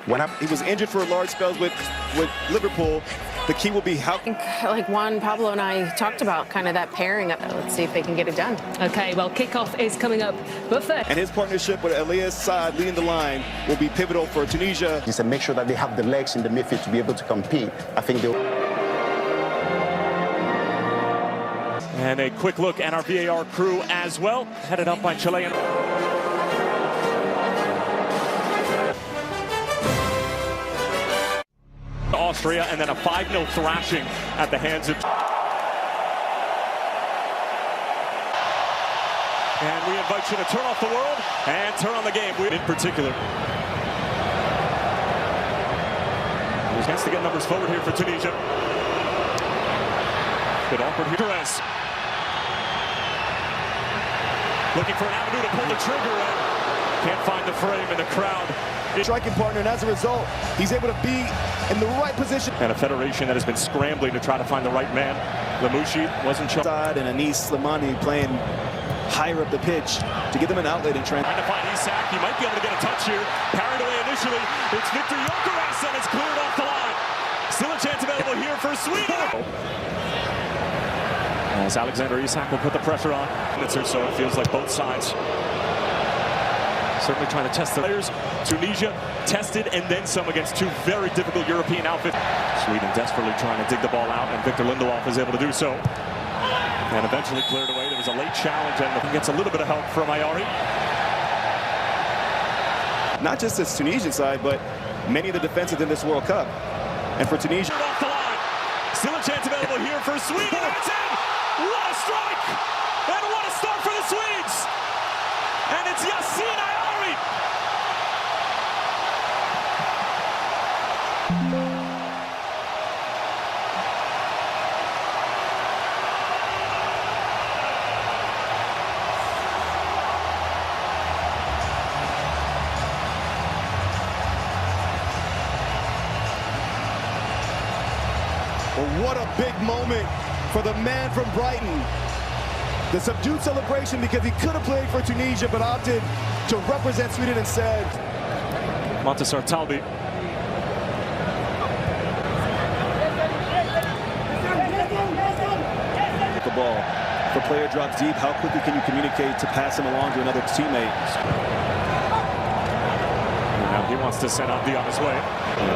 When he was injured for large spells with Liverpool, the key will be how. Like Juan Pablo and I talked about, kind of that pairing up. Let's see if they can get it done. Okay, well, kickoff is coming up, but first. And his partnership with Elias Saad leading the line will be pivotal for Tunisia. He said make sure that they have the legs in the midfield to be able to compete. I think they'll. And a quick look at our VAR crew as well, headed up by Chilean. Austria, and then a 5-0 thrashing at the hands of. And we invite you to turn off the world and turn on the game. In particular, there's a chance to get numbers forward here for Tunisia. Bit awkward here. Perez looking for an avenue to pull the trigger and can't find the frame in the crowd. Striking partner, and as a result, he's able to be in the right position. And a federation that has been scrambling to try to find the right man. Lamouchi wasn't sure. And Anis Slimani playing higher up the pitch to give them an outlet and trying to find Isak. He might be able to get a touch here. Carried away initially. It's Victor Gyökeres, and it's cleared off the line. Still a chance available here for Sweden. As Alexander Isak will put the pressure on. So it feels like both sides certainly trying to test the players. Tunisia tested and then some against two very difficult European outfits. Sweden desperately trying to dig the ball out, and Victor Lindelof is able to do so. And eventually cleared away. There was a late challenge, and he gets a little bit of help from Ayari. Not just this Tunisian side, but many of the defensive in this World Cup. And for Tunisia. Off the line. Still a chance available here for Sweden. It's in! What a strike! And what a start for the Swedes! And it's Yassine Ayari. Well, what a big moment for the man from Brighton. The subdued celebration because he could have played for Tunisia but opted to represent Sweden instead. Montasar Talbi. The ball. If a player drops deep, how quickly can you communicate to pass him along to another teammate? Now he wants to send Abdi on his way.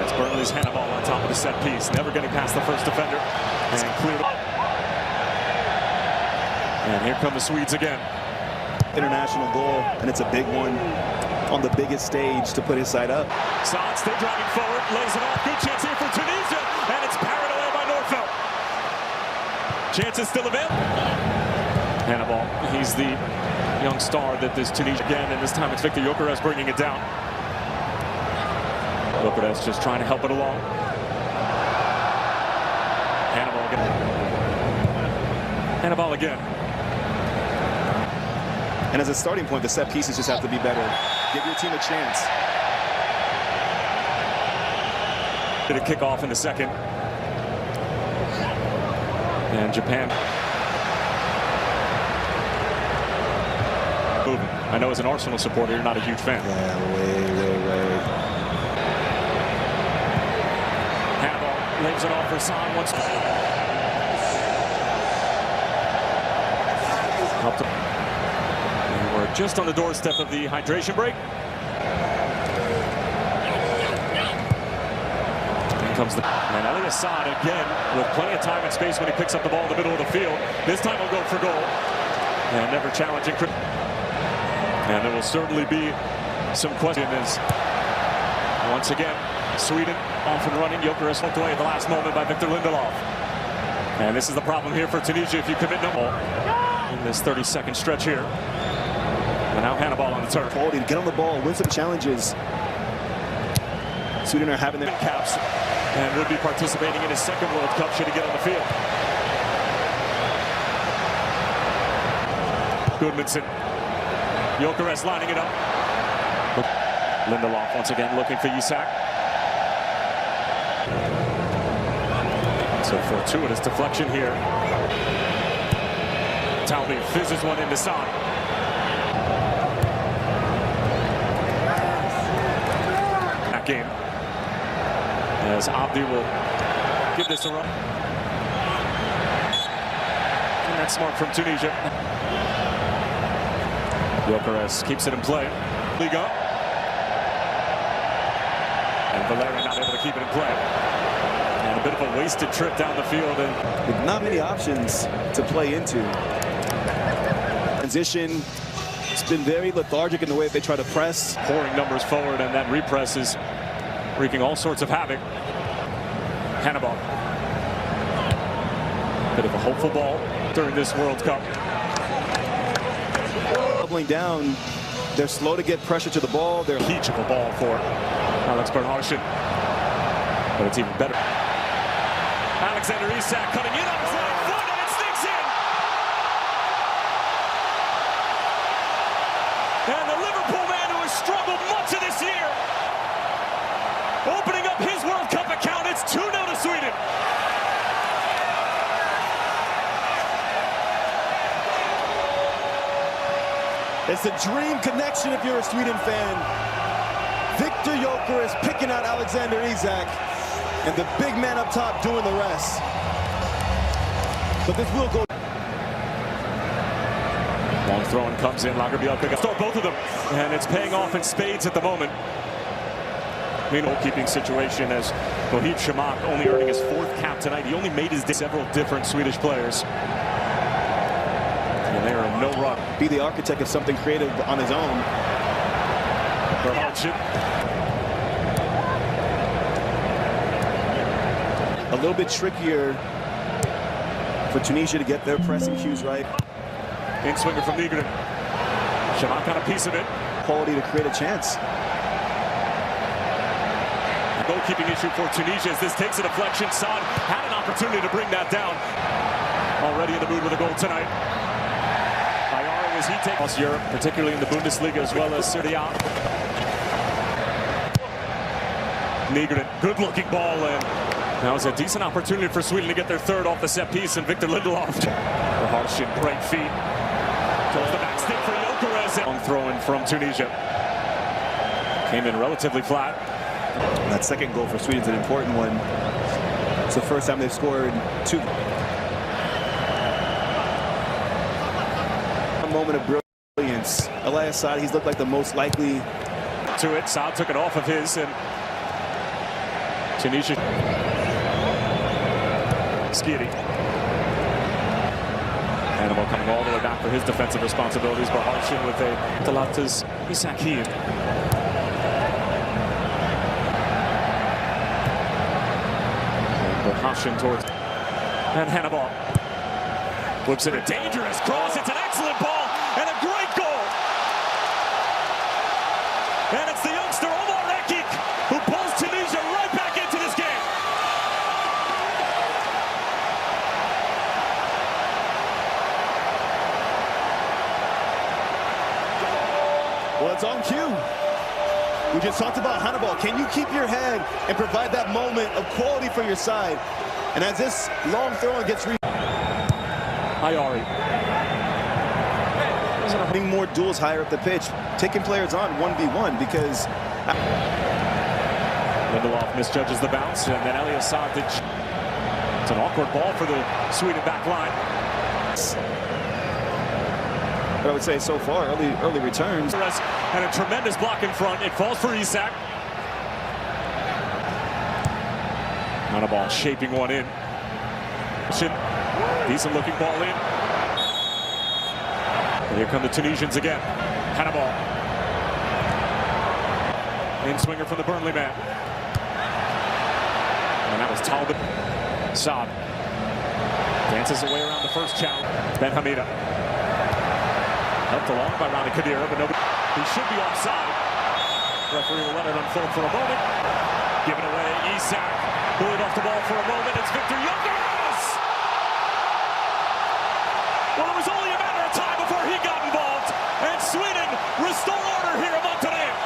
It's Burnley's handball on top of the set piece. Never getting past the first defender. And cleared. And here come the Swedes again. International goal, and it's a big one on the biggest stage to put his side up. Saad still driving forward, lays it off. Good chance here for Tunisia, and it's parried away by Norfelt. Chance is still available. Hannibal, he's the young star that this Tunisia again, and this time it's Victor Gyökeres bringing it down. Gyökeres just trying to help it along. Hannibal again. Hannibal again. And as a starting point, the set pieces just have to be better. Give your team a chance. Did a kickoff in the second. And Japan. Moving. I know as an Arsenal supporter, you're not a huge fan. Yeah, way. Hannibal leaves it off for Son once more. Helped him. We're just on the doorstep of the hydration break. In comes the and Elias Saad again with plenty of time and space when he picks up the ball in the middle of the field. This time he'll go for goal. And never challenging. And there will certainly be some questions. Once again, Sweden off and running. Gyökeres hooked away at the last moment by Victor Lindelof. And this is the problem here for Tunisia if you commit no more in this 30-second stretch here. And now Hannibal on the turf. Quality to get on the ball, win some challenges. Sweden are having their caps and would be participating in his second World Cup should he get on the field. Goodmanson. Gyökeres lining it up. Lindelof once again looking for Isak. So fortuitous deflection here. Talbi fizzes one into Son. that game. As Abdi will give this a run. And that's smart from Tunisia. Gyökeres keeps it in play. Liga. And Valeri not able to keep it in play. And a bit of a wasted trip down the field. And with not many options to play into. Transition. It's been very lethargic in the way they try to press. Pouring numbers forward, and that repress is wreaking all sorts of havoc. Hannibal. Bit of a hopeful ball during this World Cup. Doubling down, they're slow to get pressure to the ball. They're Peach of a ball for Alex Bernhardsson, but it's even better. Alexander Isak cutting in on his right foot, and it sneaks in. And the Liverpool man who has struggled much of this year, opening up his World Cup account. It's 2-0 to Sweden. It's a dream connection if you're a Sweden fan. Victor Gyökeres picking out Alexander Isak, and the big man up top doing the rest. But this will go. Long throw and comes in. Lagerbielke start both of them, and it's paying off in spades at the moment. Meanwhile, keeping situation as Mohit Shamak only earning his 4th cap tonight. He only made his several different Swedish players. And they are in no run. Be the architect of something creative on his own. A little bit trickier for Tunisia to get their pressing cues right. In swinger from Nygren. Shamak got a piece of it. Quality to create a chance. Goalkeeping issue for Tunisia as this takes a deflection. Saad had an opportunity to bring that down. Already in the mood with a goal tonight. Ayari as he takes across Europe, particularly in the Bundesliga as well as Serie A. Nygren, good looking ball, and now it's a decent opportunity for Sweden to get their 3rd off the set piece, and Victor Lindelof. Bernhardsson, great feet. Towards the back stick for Gyökeres. Long throw in from Tunisia. Came in relatively flat. That second goal for Sweden is an important one. It's the first time they've scored 2. A moment of brilliance. Elias Saad, he's looked like the most likely. To it, Saad took it off of his, and Tunisia. Skiri. Hannibal coming all the way back for his defensive responsibilities. Bernhardsson with a Talatas Isakian. Bernhardsson towards, and Hannibal whips in a dangerous cross. It's an excellent ball and a great goal. And it's the youngster Omar Rekik who pulls Tunisia right back into this game. Well, it's on cue. We just talked about Hannibal. Can you keep your head and provide that moment of quality for your side? And as this long throw gets Ayari. putting more duels higher up the pitch, taking players on 1v1 because Lindelof misjudges the bounce, and then Elias Saad. It's an awkward ball for the Sweden back line. But I would say so far, early returns. And a tremendous block in front. It falls for Isak. Hannibal shaping one in. Decent looking ball in. And here come the Tunisians again. Hannibal. In swinger from the Burnley man. And that was Talbot. Saad dances away around the first challenge. Ben Hamida. Helped along by Rami Khedira, but nobody. He should be offside. Referee will let it unfold for a moment. Give it away. Isak. Pulled off the ball for a moment. It's Victor Gyökeres. Well, it was only a matter of time before he got involved. And Sweden restore order here in Montenegro.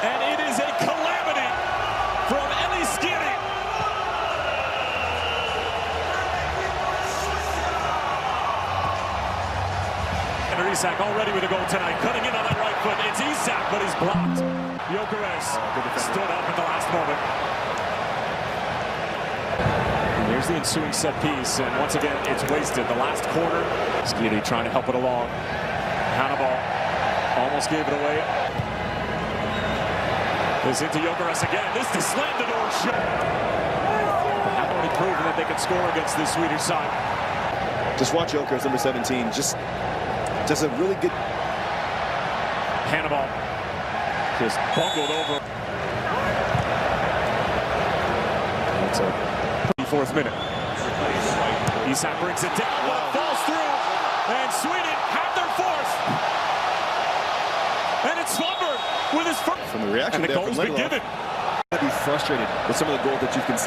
And it is a calamity from Eli Skiri. Isak already with a goal tonight. Cutting in on that right foot. It's Isak, but he's blocked. Gyökeres stood up at the last moment. And here's the ensuing set piece, and once again, it's wasted. The last corner. Skiri trying to help it along. Hannibal almost gave it away. This into Gyökeres again. This to slam the door shut. They have already proven that they can score against this Swedish side. Just watch Gyökeres, number 17. Just a really good. Hannibal just bungled over. It's a 34th minute. Isak brings it down. Wow. Falls through. And Sweden have their fourth. And it's Slumberg with his first. From the reaction and the there goal's from been given. Be frustrated with some of the goals that you can see.